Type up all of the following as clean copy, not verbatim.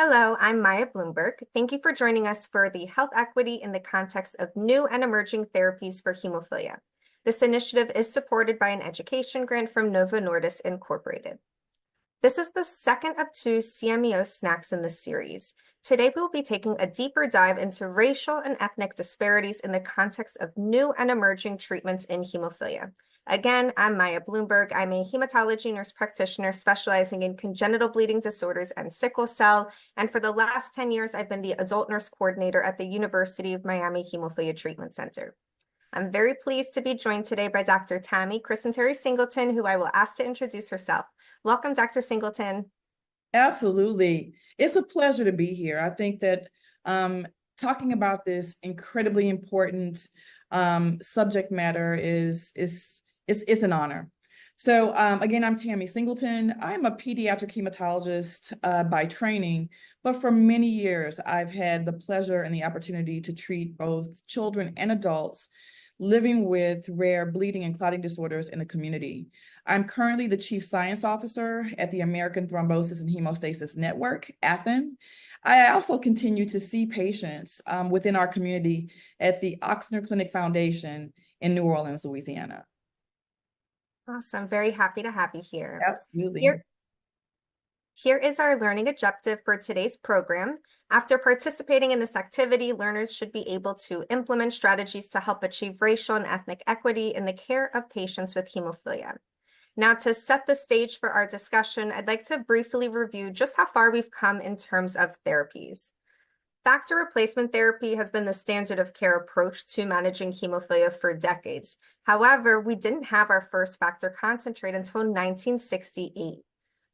Hello, I'm Maya Bloomberg. Thank you for joining us for the Health Equity in the Context of New and Emerging Therapies for Hemophilia. This initiative is supported by an education grant from Novo Nordisk Incorporated. This is the second of two CMEO snacks in this series. Today, we will be taking a deeper dive into racial and ethnic disparities in the context of new and emerging treatments in hemophilia. Again, I'm Maya Bloomberg. I'm a hematology nurse practitioner specializing in congenital bleeding disorders and sickle cell. And for the last 10 years, I've been the adult nurse coordinator at the University of Miami Hemophilia Treatment Center. I'm very pleased to be joined today by Dr. Tammy Crisenteri Singleton, who I will ask to introduce herself. Welcome, Dr. Singleton. Absolutely. It's a pleasure to be here. I think that talking about this incredibly important subject matter is an honor. So again, I'm Tammy Singleton. I'm a pediatric hematologist by training, but for many years, I've had the pleasure and the opportunity to treat both children and adults living with rare bleeding and clotting disorders in the community. I'm currently the Chief Science Officer at the American Thrombosis and Hemostasis Network, ATHN. I also continue to see patients within our community at the Oxner Clinic Foundation in New Orleans, Louisiana. Awesome. Very happy to have you here. Absolutely. Here is our learning objective for today's program. After participating in this activity, learners should be able to implement strategies to help achieve racial and ethnic equity in the care of patients with hemophilia. Now, to set the stage for our discussion, I'd like to briefly review just how far we've come in terms of therapies. Factor replacement therapy has been the standard of care approach to managing hemophilia for decades. However, we didn't have our first factor concentrate until 1968.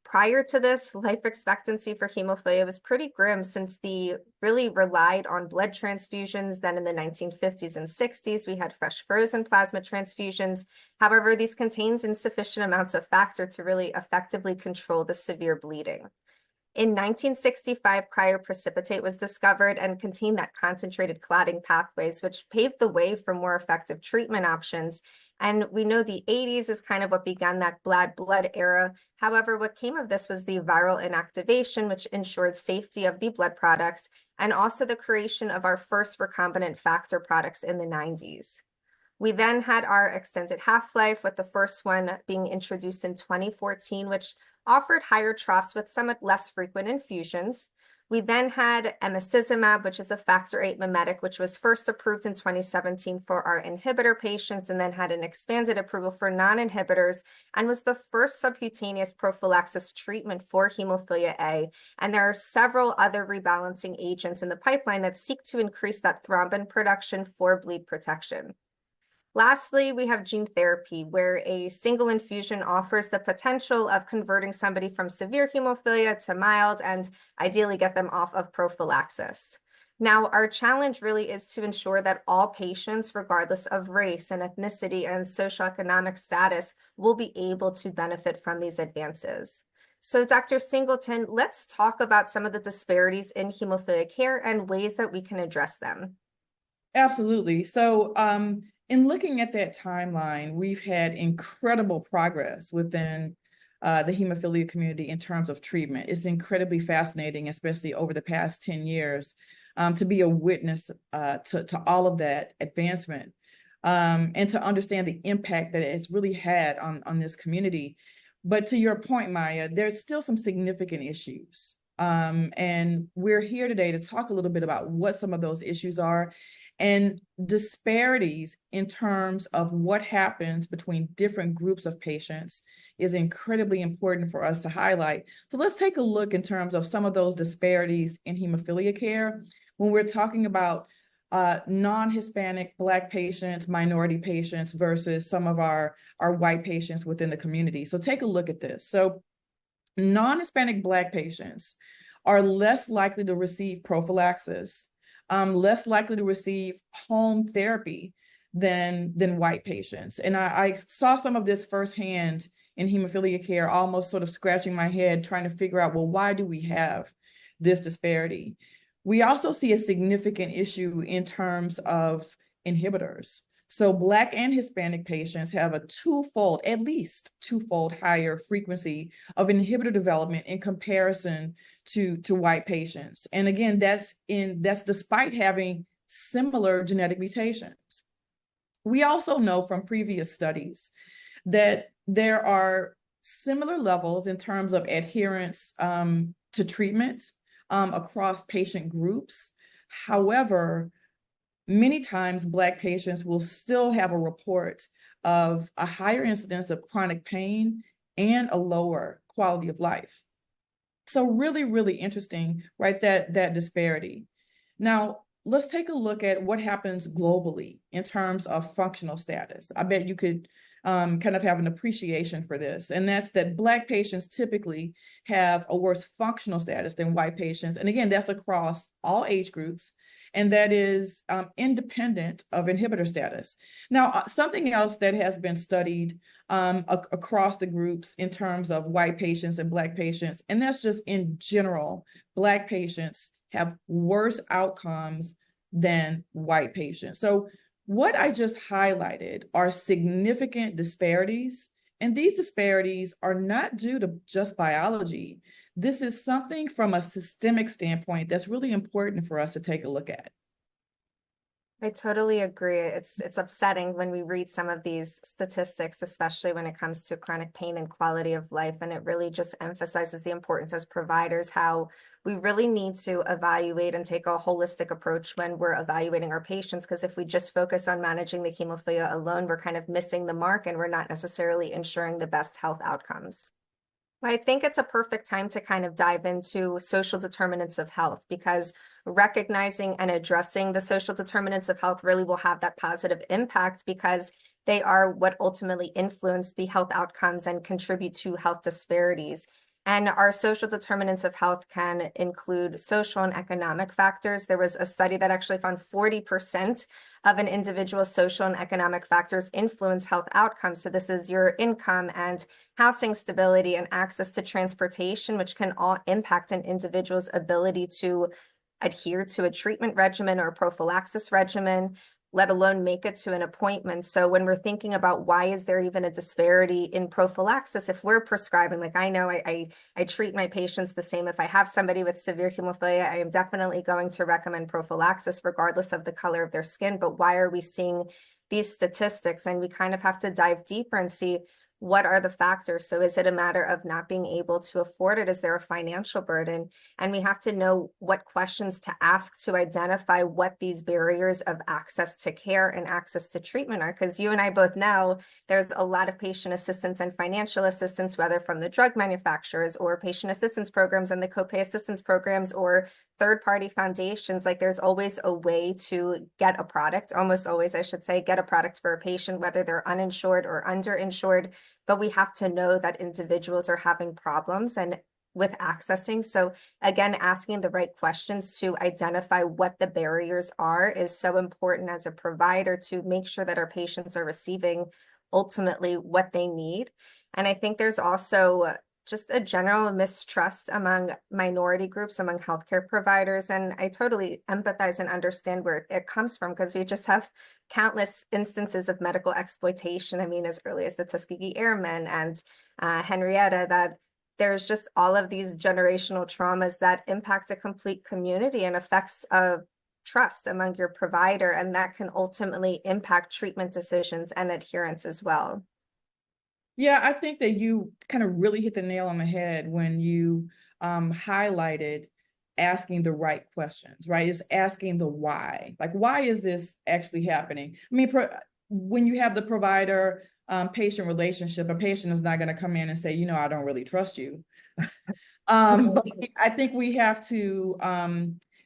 Prior to this, life expectancy for hemophilia was pretty grim since they really relied on blood transfusions. Then in the 1950s and 60s, we had fresh frozen plasma transfusions. However, these contained insufficient amounts of factor to really effectively control the severe bleeding. In 1965, cryoprecipitate was discovered and contained that concentrated clotting pathways, which paved the way for more effective treatment options. And we know the 80s is kind of what began that bad blood era. However, what came of this was the viral inactivation, which ensured safety of the blood products, and also the creation of our first recombinant factor products in the 90s. We then had our extended half-life, with the first one being introduced in 2014, which offered higher troughs with somewhat less frequent infusions. We then had emicizumab, which is a factor VIII mimetic, which was first approved in 2017 for our inhibitor patients, and then had an expanded approval for non-inhibitors, and was the first subcutaneous prophylaxis treatment for hemophilia A. And there are several other rebalancing agents in the pipeline that seek to increase that thrombin production for bleed protection. Lastly, we have gene therapy, where a single infusion offers the potential of converting somebody from severe hemophilia to mild and ideally get them off of prophylaxis. Now, our challenge really is to ensure that all patients, regardless of race and ethnicity and socioeconomic status, will be able to benefit from these advances. So, Dr. Singleton, let's talk about some of the disparities in hemophilia care and ways that we can address them. Absolutely. So, in looking at that timeline, we've had incredible progress within the hemophilia community in terms of treatment. It's incredibly fascinating, especially over the past 10 years, to be a witness to all of that advancement and to understand the impact that it's really had on this community. But to your point, Maya, there's still some significant issues. And we're here today to talk a little bit about what some of those issues are, and disparities in terms of what happens between different groups of patients is incredibly important for us to highlight. So let's take a look in terms of some of those disparities in hemophilia care when we're talking about non-Hispanic, Black patients, minority patients versus some of our white patients within the community. So take a look at this. So non-Hispanic Black patients are less likely to receive prophylaxis, less likely to receive home therapy than white patients. And I saw some of this firsthand in hemophilia care, almost sort of scratching my head, trying to figure out, well, why do we have this disparity? We also see a significant issue in terms of inhibitors. So Black and Hispanic patients have a twofold, at least twofold higher frequency of inhibitor development in comparison to white patients. And again, that's despite having similar genetic mutations. We also know from previous studies that there are similar levels in terms of adherence to treatments across patient groups. However, many times Black patients will still have a report of a higher incidence of chronic pain and a lower quality of life. So really, really interesting, right? That disparity. Now, let's take a look at what happens globally in terms of functional status. I bet you could kind of have an appreciation for this, and that's that Black patients typically have a worse functional status than white patients. And again, that's across all age groups, and that is independent of inhibitor status. Now, something else that has been studied across the groups in terms of white patients and Black patients, and that's just in general, Black patients have worse outcomes than white patients. So what I just highlighted are significant disparities, and these disparities are not due to just biology. This is something from a systemic standpoint that's really important for us to take a look at. I totally agree. It's upsetting when we read some of these statistics, especially when it comes to chronic pain and quality of life. And it really just emphasizes the importance as providers, how we really need to evaluate and take a holistic approach when we're evaluating our patients. Because if we just focus on managing the hemophilia alone, we're kind of missing the mark and we're not necessarily ensuring the best health outcomes. I think it's a perfect time to kind of dive into social determinants of health, because recognizing and addressing the social determinants of health really will have that positive impact, because they are what ultimately influence the health outcomes and contribute to health disparities. And our social determinants of health can include social and economic factors. There was a study that actually found 40% of an individual's social and economic factors influence health outcomes. So this is your income and housing stability and access to transportation, which can all impact an individual's ability to adhere to a treatment regimen or a prophylaxis regimen, let alone make it to an appointment. So when we're thinking about why is there even a disparity in prophylaxis, if we're prescribing, like I know I treat my patients the same. If I have somebody with severe hemophilia, I am definitely going to recommend prophylaxis regardless of the color of their skin. But why are we seeing these statistics? And we kind of have to dive deeper and see, what are the factors? So is it a matter of not being able to afford it? Is there a financial burden? And we have to know what questions to ask to identify what these barriers of access to care and access to treatment are. Because you and I both know there's a lot of patient assistance and financial assistance, whether from the drug manufacturers or patient assistance programs and the copay assistance programs or third-party foundations. Like there's always a way to get a product, almost always, I should say, get a product for a patient, whether they're uninsured or underinsured. But we have to know that individuals are having problems and with accessing. So again, asking the right questions to identify what the barriers are is so important as a provider to make sure that our patients are receiving ultimately what they need. And I think there's also just a general mistrust among minority groups, among healthcare providers. And I totally empathize and understand where it comes from, because we just have countless instances of medical exploitation. I mean, as early as the Tuskegee Airmen and Henrietta, that there's just all of these generational traumas that impact a complete community and effects of trust among your provider. And that can ultimately impact treatment decisions and adherence as well. Yeah, I think that you kind of really hit the nail on the head when you highlighted asking the right questions, right? It's asking the why. Like, why is this actually happening? I mean, when you have the provider patient relationship, a patient is not going to come in and say, you know, I don't really trust you. But I think we have to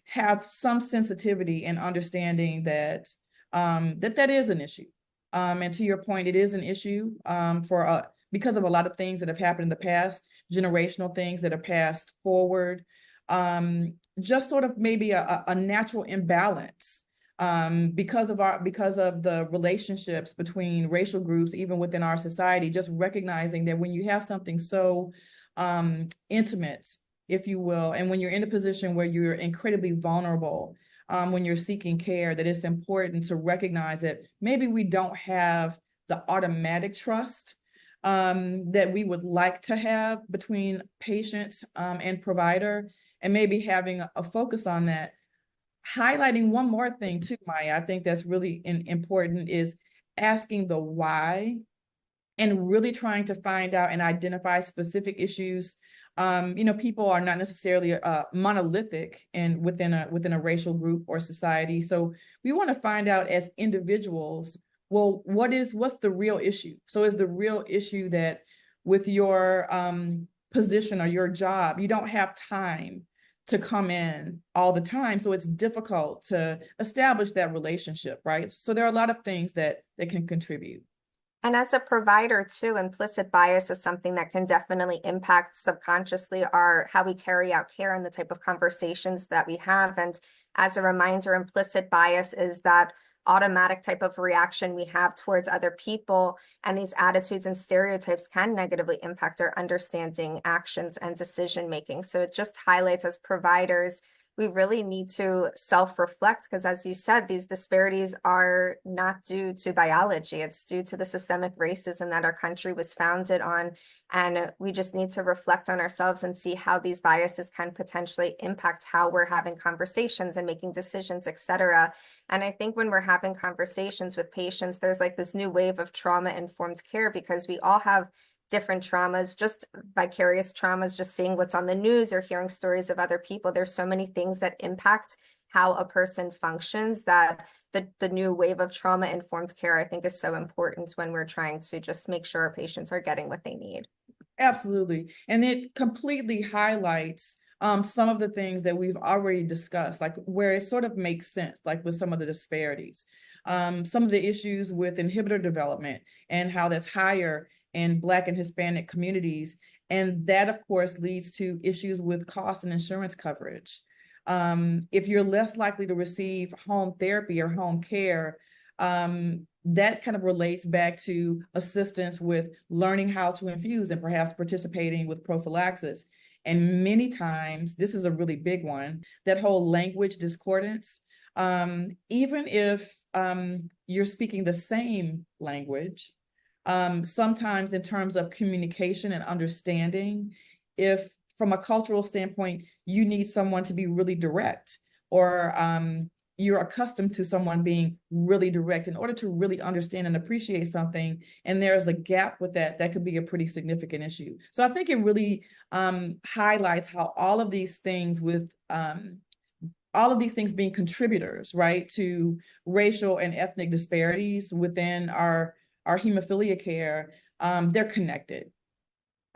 have some sensitivity and understanding that that is an issue. And to your point, it is an issue because of a lot of things that have happened in the past, generational things that are passed forward, just sort of maybe a natural imbalance because of the relationships between racial groups, even within our society. Just recognizing that when you have something so intimate, if you will, and when you're in a position where you're incredibly vulnerable, when you're seeking care, that it's important to recognize that maybe we don't have the automatic trust that we would like to have between patients and provider, and maybe having a focus on that. Highlighting one more thing too, Maya, I think that's really important, is asking the why and really trying to find out and identify specific issues. People are not necessarily monolithic and within a racial group or society. So we want to find out as individuals, well, what's the real issue? So is the real issue that with your position or your job, you don't have time to come in all the time, so it's difficult to establish that relationship, right? So there are a lot of things that can contribute. And as a provider too, implicit bias is something that can definitely impact subconsciously how we carry out care and the type of conversations that we have. And as a reminder, implicit bias is that automatic type of reaction we have towards other people, and these attitudes and stereotypes can negatively impact our understanding, actions, and decision making. So it just highlights, as providers, we really need to self-reflect, because as you said, these disparities are not due to biology. It's due to the systemic racism that our country was founded on. And we just need to reflect on ourselves and see how these biases can potentially impact how we're having conversations and making decisions, et cetera. And I think when we're having conversations with patients, there's like this new wave of trauma-informed care, because we all have different traumas, just vicarious traumas, just seeing what's on the news or hearing stories of other people. There's so many things that impact how a person functions, that the new wave of trauma-informed care, I think, is so important when we're trying to just make sure our patients are getting what they need. Absolutely. And it completely highlights some of the things that we've already discussed, like where it sort of makes sense, like with some of the disparities. Some of the issues with inhibitor development and how that's higher in Black and Hispanic communities. And that, of course, leads to issues with cost and insurance coverage. If you're less likely to receive home therapy or home care, that kind of relates back to assistance with learning how to infuse and perhaps participating with prophylaxis. And many times, this is a really big one, that whole language discordance. Even if you're speaking the same language, sometimes in terms of communication and understanding, if from a cultural standpoint, you need someone to be really direct, or you're accustomed to someone being really direct in order to really understand and appreciate something, and there's a gap with that, that could be a pretty significant issue. So I think it really highlights how all of these things being contributors, right, to racial and ethnic disparities within our hemophilia care, they're connected.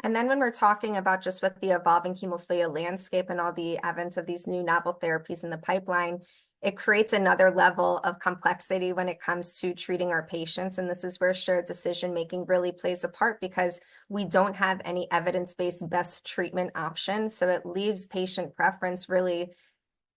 And then when we're talking about just with the evolving hemophilia landscape and all the advent of these new novel therapies in the pipeline, it creates another level of complexity when it comes to treating our patients. And this is where shared decision-making really plays a part, because we don't have any evidence-based best treatment option. So it leaves patient preference really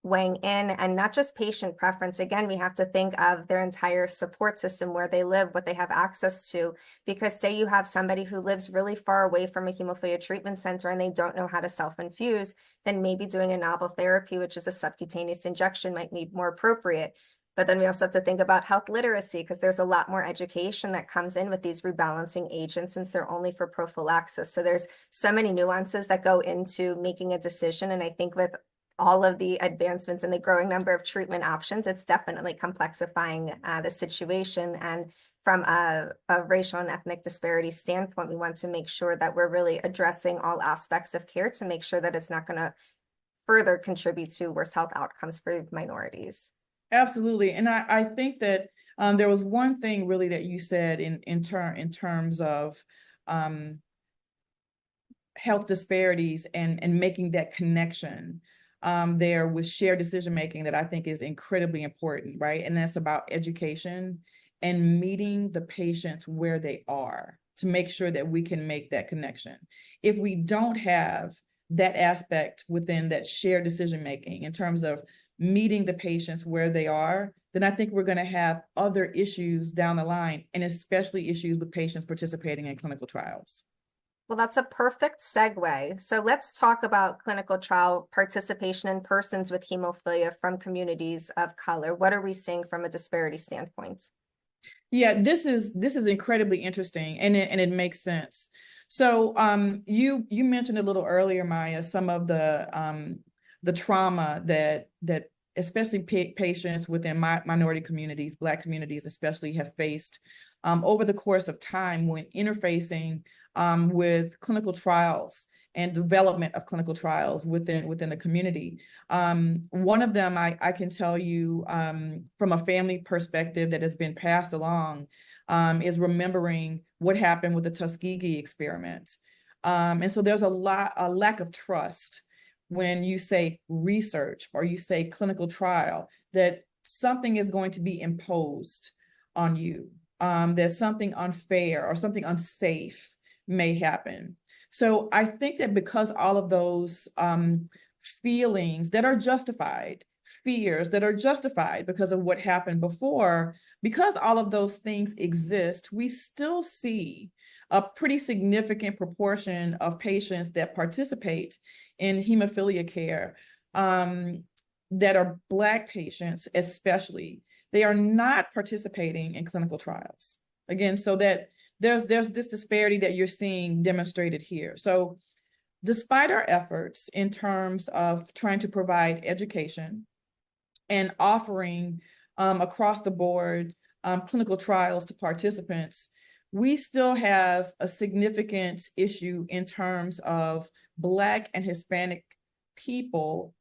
weighing in, and not just patient preference. Again, we have to think of their entire support system, where they live, what they have access to, because say you have somebody who lives really far away from a hemophilia treatment center and they don't know how to self-infuse, then maybe doing a novel therapy, which is a subcutaneous injection, might be more appropriate. But then we also have to think about health literacy, because there's a lot more education that comes in with these rebalancing agents, since they're only for prophylaxis. So there's so many nuances that go into making a decision. And I think with all of the advancements and the growing number of treatment options, it's definitely complexifying the situation. And from a racial and ethnic disparity standpoint, we want to make sure that we're really addressing all aspects of care to make sure that it's not going to further contribute to worse health outcomes for minorities. Absolutely. And I think that there was one thing really that you said in terms of health disparities and making that connection there with shared decision making, that I think is incredibly important, right? And that's about education and meeting the patients where they are to make sure that we can make that connection. If we don't have that aspect within that shared decision making in terms of meeting the patients where they are, then I think we're going to have other issues down the line, and especially issues with patients participating in clinical trials. Well, that's a perfect segue. So let's talk about clinical trial participation in persons with hemophilia from communities of color. What are we seeing from a disparity standpoint? Yeah, this is incredibly interesting, and it makes sense. So you mentioned a little earlier, Maya, some of the trauma that especially patients within minority communities, Black communities especially, have faced over the course of time when interfacing with clinical trials and development of clinical trials within the community. One of them I can tell you from a family perspective that has been passed along is remembering what happened with the Tuskegee experiment. And so there's a lack of trust when you say research or you say clinical trial, that something is going to be imposed on you, that something unfair or something unsafe may happen. So I think that because all of those feelings that are justified, fears that are justified because of what happened before, because all of those things exist, we still see a pretty significant proportion of patients that participate in hemophilia care that are Black patients, especially. They are not participating in clinical trials. Again, so that there's this disparity that you're seeing demonstrated here. So despite our efforts in terms of trying to provide education and offering across the board clinical trials to participants, we still have a significant issue in terms of Black and Hispanic people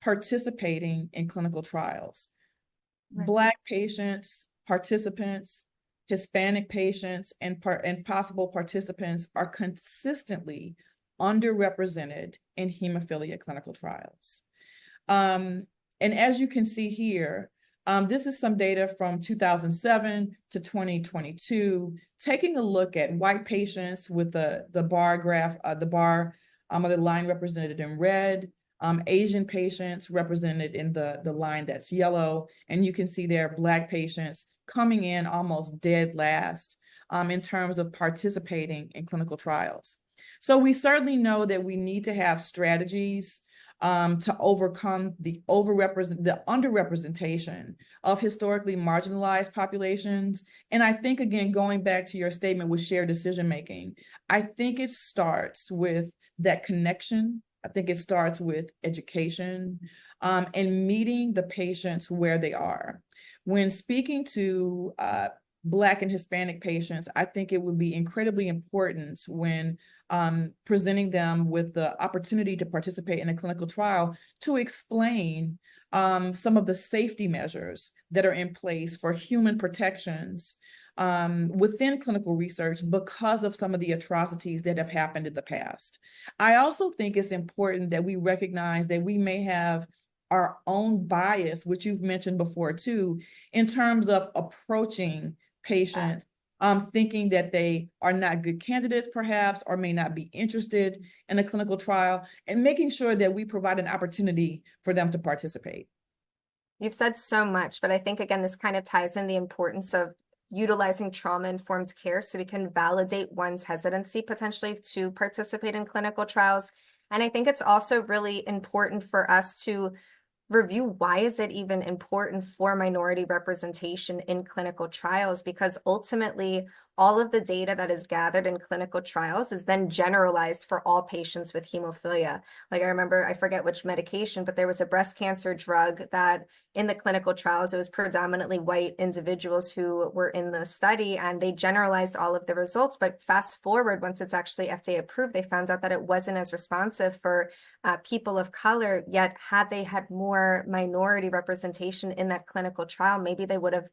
participating in clinical trials. Right. Black patients, participants, Hispanic patients, and possible participants are consistently underrepresented in hemophilia clinical trials. And as you can see here, this is some data from 2007 to 2022, taking a look at white patients with the bar graph, the bar or the line represented in red, Asian patients represented in the line that's yellow, and you can see there Black patients coming in almost dead last in terms of participating in clinical trials. So we certainly know that we need to have strategies to overcome the underrepresentation of historically marginalized populations. And I think, again, going back to your statement with shared decision making, I think it starts with that connection. I think it starts with education and meeting the patients where they are. When speaking to Black and Hispanic patients, I think it would be incredibly important when presenting them with the opportunity to participate in a clinical trial to explain some of the safety measures that are in place for human protections within clinical research because of some of the atrocities that have happened in the past. I also think it's important that we recognize that we may have our own bias, which you've mentioned before too, in terms of approaching patients, thinking that they are not good candidates perhaps, or may not be interested in a clinical trial, and making sure that we provide an opportunity for them to participate. You've said so much, but I think, again, this kind of ties in the importance of utilizing trauma-informed care so we can validate one's hesitancy potentially to participate in clinical trials. And I think it's also really important for us to review why is it even important for minority representation in clinical trials, because ultimately all of the data that is gathered in clinical trials is then generalized for all patients with hemophilia. Like I remember, I forget which medication, but there was a breast cancer drug that in the clinical trials, it was predominantly white individuals who were in the study, and they generalized all of the results. But fast forward, once it's actually FDA approved, they found out that it wasn't as responsive for people of color. Yet had they had more minority representation in that clinical trial, maybe they would have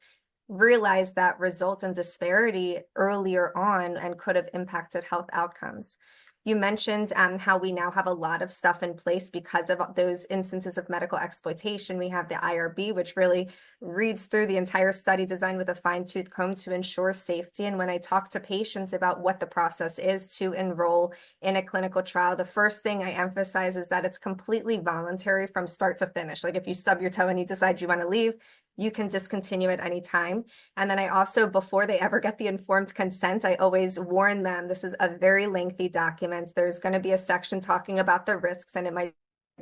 realized that result and disparity earlier on and could have impacted health outcomes. You mentioned how we now have a lot of stuff in place because of those instances of medical exploitation. We have the IRB, which really reads through the entire study design with a fine-tooth comb to ensure safety. And when I talk to patients about what the process is to enroll in a clinical trial, the first thing I emphasize is that it's completely voluntary from start to finish. Like if you stub your toe and you decide you want to leave, you can discontinue at any time. And then I also, before they ever get the informed consent, I always warn them, this is a very lengthy document. There's going to be a section talking about the risks, and it might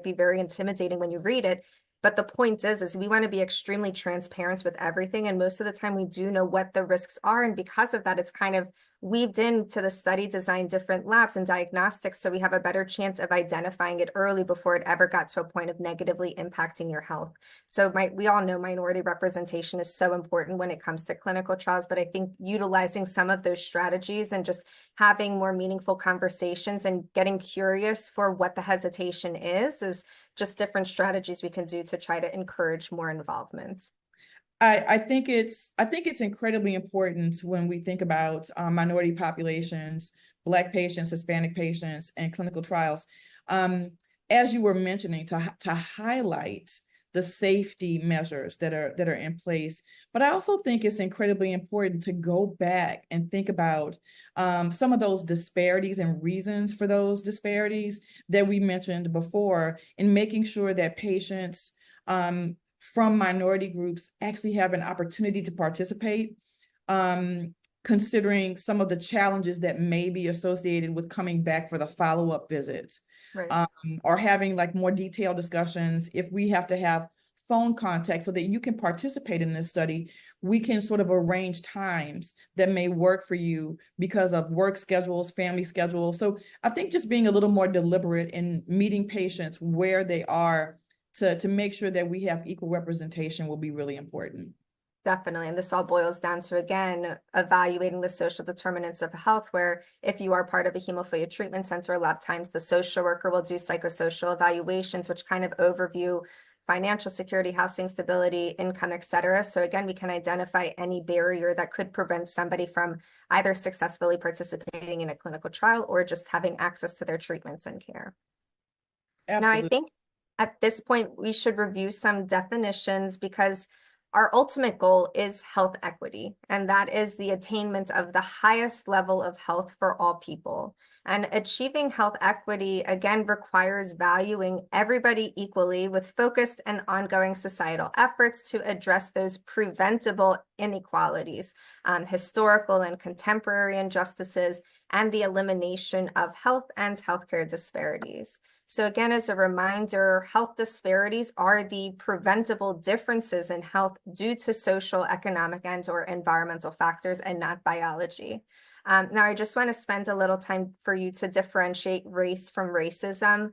be very intimidating when you read it. But the point is we want to be extremely transparent with everything. And most of the time we do know what the risks are. And because of that, it's kind of weaved into the study design different labs and diagnostics, so we have a better chance of identifying it early before it ever got to a point of negatively impacting your health. So we all know minority representation is so important when it comes to clinical trials, but I think utilizing some of those strategies and just having more meaningful conversations and getting curious for what the hesitation is just different strategies we can do to try to encourage more involvement. I think it's incredibly important when we think about minority populations, Black patients, Hispanic patients, and clinical trials. As you were mentioning, to highlight the safety measures that are in place, but I also think it's incredibly important to go back and think about some of those disparities and reasons for those disparities that we mentioned before, in making sure that patients from minority groups actually have an opportunity to participate, considering some of the challenges that may be associated with coming back for the follow-up visits, right. or having like more detailed discussions. If we have to have phone contact so that you can participate in this study, we can sort of arrange times that may work for you because of work schedules, family schedules. So I think just being a little more deliberate in meeting patients where they are to make sure that we have equal representation will be really important. Definitely. And this all boils down to, again, evaluating the social determinants of health, where if you are part of a hemophilia treatment center, a lot of times the social worker will do psychosocial evaluations, which kind of overview financial security, housing stability, income, et cetera. So again, we can identify any barrier that could prevent somebody from either successfully participating in a clinical trial or just having access to their treatments and care. Now, I Absolutely. think at this point, we should review some definitions, because our ultimate goal is health equity, and that is the attainment of the highest level of health for all people. And achieving health equity, again, requires valuing everybody equally with focused and ongoing societal efforts to address those preventable inequalities, historical and contemporary injustices, and the elimination of health and healthcare disparities. So again, as a reminder, health disparities are the preventable differences in health due to social, economic, and or environmental factors, and not biology. Now, I just want to spend a little time for you to differentiate race from racism,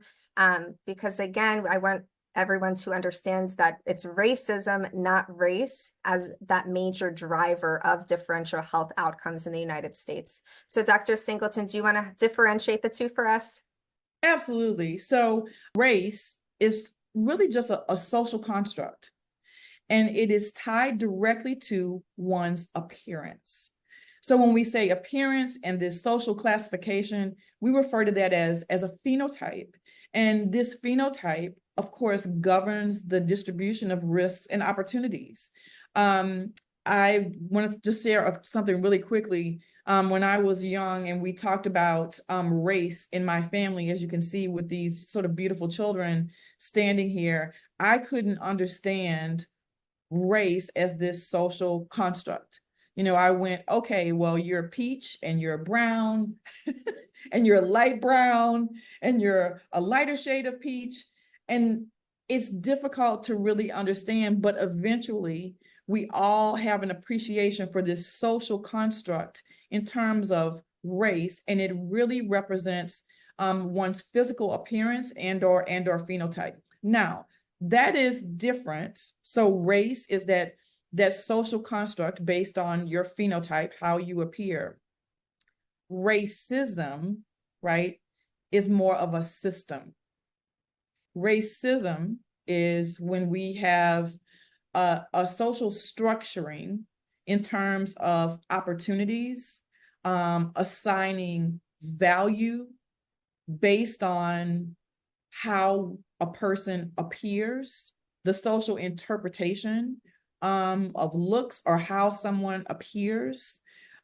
because again, I want everyone to understand that it's racism, not race, as that major driver of differential health outcomes in the United States. So Dr. Singleton, do you want to differentiate the two for us? Absolutely. So race is really just a social construct, and it is tied directly to one's appearance. So when we say appearance and this social classification, we refer to that as a phenotype. And this phenotype, of course, governs the distribution of risks and opportunities. I want to just share something really quickly. When I was young and we talked about race in my family, as you can see with these sort of beautiful children standing here, I couldn't understand race as this social construct. You know, I went, okay, well, you're peach and you're brown and you're light brown and you're a lighter shade of peach. And it's difficult to really understand, but eventually we all have an appreciation for this social construct in terms of race, and it really represents one's physical appearance and or phenotype. Now, that is different. So race is that social construct based on your phenotype, how you appear. Racism, right, is more of a system. Racism is when we have a social structuring in terms of opportunities, assigning value based on how a person appears, the social interpretation of looks or how someone appears,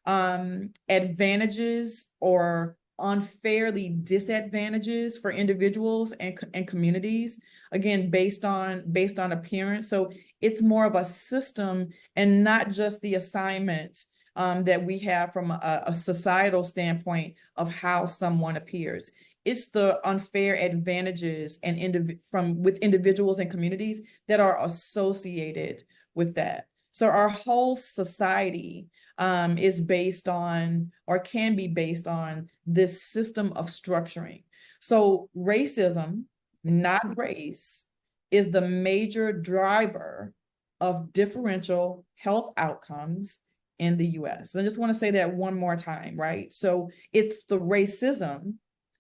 advantages or unfairly disadvantages for individuals and communities, again, based on appearance. So it's more of a system and not just the assignment that we have from a societal standpoint of how someone appears. It's the unfair advantages and with individuals and communities that are associated with that. So our whole society is based on, or can be based on, this system of structuring. So racism, not race, is the major driver of differential health outcomes in the US. I just want to say that one more time, right? So it's the racism,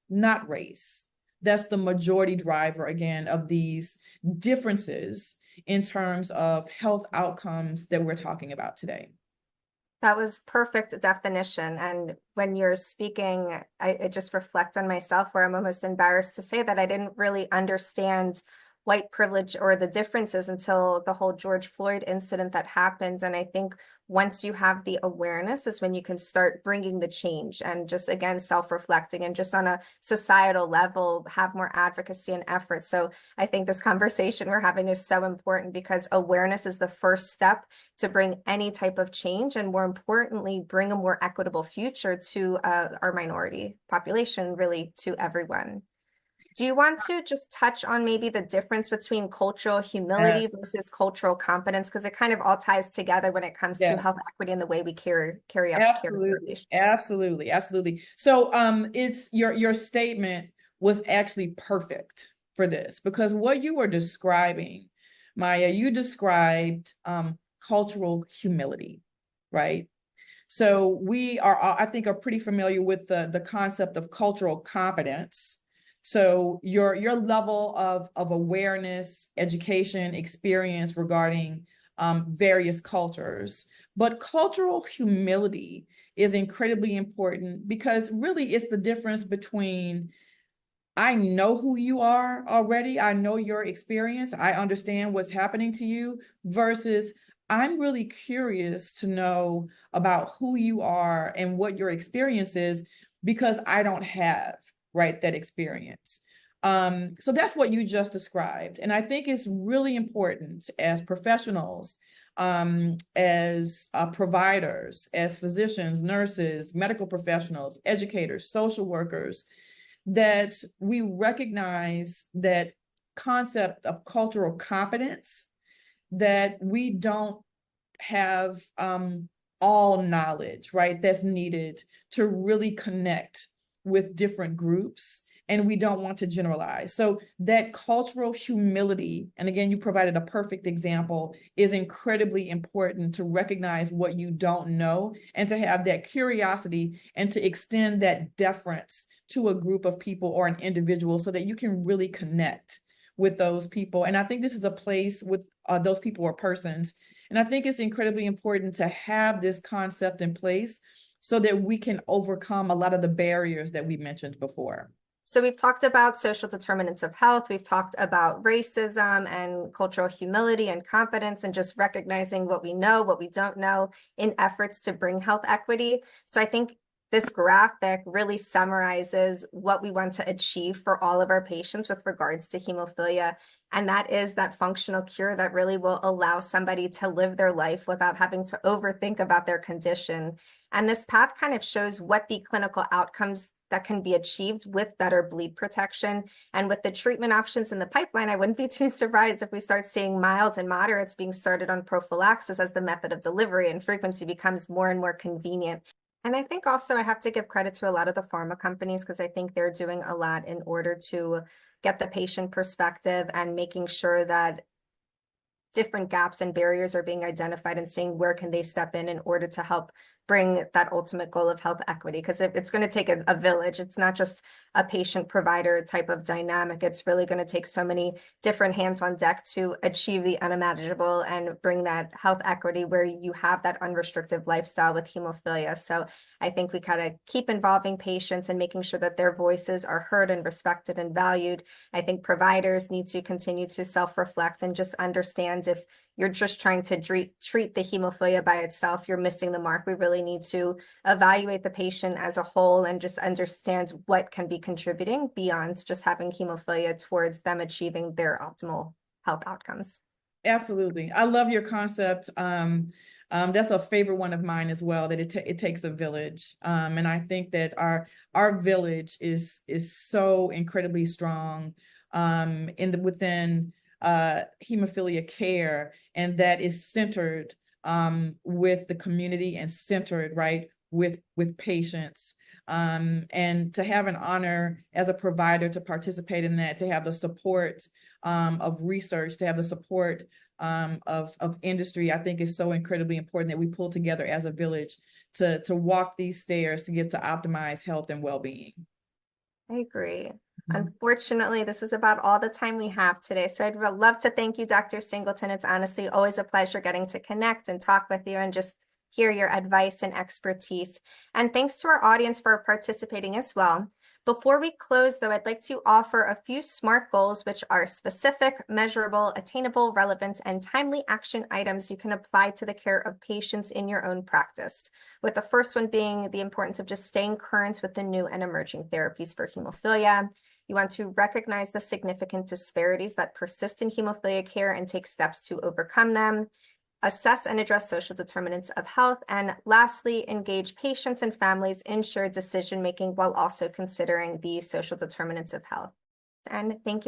not race. That's the majority driver, again, of these differences in terms of health outcomes that we're talking about today. That was perfect definition. And when you're speaking, I just reflect on myself where I'm almost embarrassed to say that I didn't really understand white privilege or the differences until the whole George Floyd incident that happened. And I think once you have the awareness is when you can start bringing the change and just, again, self-reflecting and just on a societal level, have more advocacy and effort. So I think this conversation we're having is so important because awareness is the first step to bring any type of change and, more importantly, bring a more equitable future to our minority population, really to everyone. Do you want to just touch on maybe the difference between cultural Yeah, humility versus cultural competence? Because it kind of all ties together when it comes to yeah. health equity and the way we carry out care for our Absolutely, patients. absolutely, absolutely. So it's your statement was actually perfect for this, because what you were describing, Maya, you described cultural humility, right? So we are, I think, are pretty familiar with the concept of cultural competence. So your level of awareness, education, experience regarding various cultures. But cultural humility is incredibly important because really it's the difference between, I know who you are already, I know your experience, I understand what's happening to you, versus I'm really curious to know about who you are and what your experience is because I don't have, right, that experience. So that's what you just described. And I think it's really important as professionals, as providers, as physicians, nurses, medical professionals, educators, social workers, that we recognize that concept of cultural competence, that we don't have all knowledge, right, that's needed to really connect with different groups, and we don't want to generalize. So that cultural humility, and again, you provided a perfect example, is incredibly important to recognize what you don't know and to have that curiosity and to extend that deference to a group of people or an individual so that you can really connect with those people. And I think this is a place with those people or persons. And I think it's incredibly important to have this concept in place so that we can overcome a lot of the barriers that we mentioned before. So we've talked about social determinants of health. We've talked about racism and cultural humility and competence and just recognizing what we know, what we don't know in efforts to bring health equity. So I think this graphic really summarizes what we want to achieve for all of our patients with regards to hemophilia. And that is that functional cure that really will allow somebody to live their life without having to overthink about their condition. And this path kind of shows what the clinical outcomes that can be achieved with better bleed protection. And with the treatment options in the pipeline, I wouldn't be too surprised if we start seeing mild and moderates being started on prophylaxis as the method of delivery, and frequency becomes more and more convenient. And I think also I have to give credit to a lot of the pharma companies because I think they're doing a lot in order to get the patient perspective and making sure that different gaps and barriers are being identified and seeing where can they step in order to help bring that ultimate goal of health equity. Because it's going to take a village. It's not just a patient provider type of dynamic. It's really going to take so many different hands on deck to achieve the unimaginable and bring that health equity where you have that unrestricted lifestyle with hemophilia. So I think we kind of keep involving patients and making sure that their voices are heard and respected and valued. I think providers need to continue to self-reflect and just understand if you're just trying to treat the hemophilia by itself, you're missing the mark. We really need to evaluate the patient as a whole and just understand what can be contributing beyond just having hemophilia towards them achieving their optimal health outcomes. Absolutely. I love your concept. That's a favorite one of mine as well, that it takes a village. And I think that our village is so incredibly strong within hemophilia care, and that is centered with the community and centered, right, with patients. And to have an honor as a provider to participate in that, to have the support of research, to have the support of industry, I think is so incredibly important that we pull together as a village to walk these stairs to get to optimize health and well-being. I agree. Unfortunately, this is about all the time we have today. So I'd love to thank you, Dr. Singleton. It's honestly always a pleasure getting to connect and talk with you and just hear your advice and expertise. And thanks to our audience for participating as well. Before we close, though, I'd like to offer a few SMART goals, which are specific, measurable, attainable, relevant, and timely action items you can apply to the care of patients in your own practice. With the first one being the importance of just staying current with the new and emerging therapies for hemophilia. You want to recognize the significant disparities that persist in hemophilia care and take steps to overcome them. Assess and address social determinants of health. And lastly, engage patients and families in shared decision-making while also considering the social determinants of health. And thank you.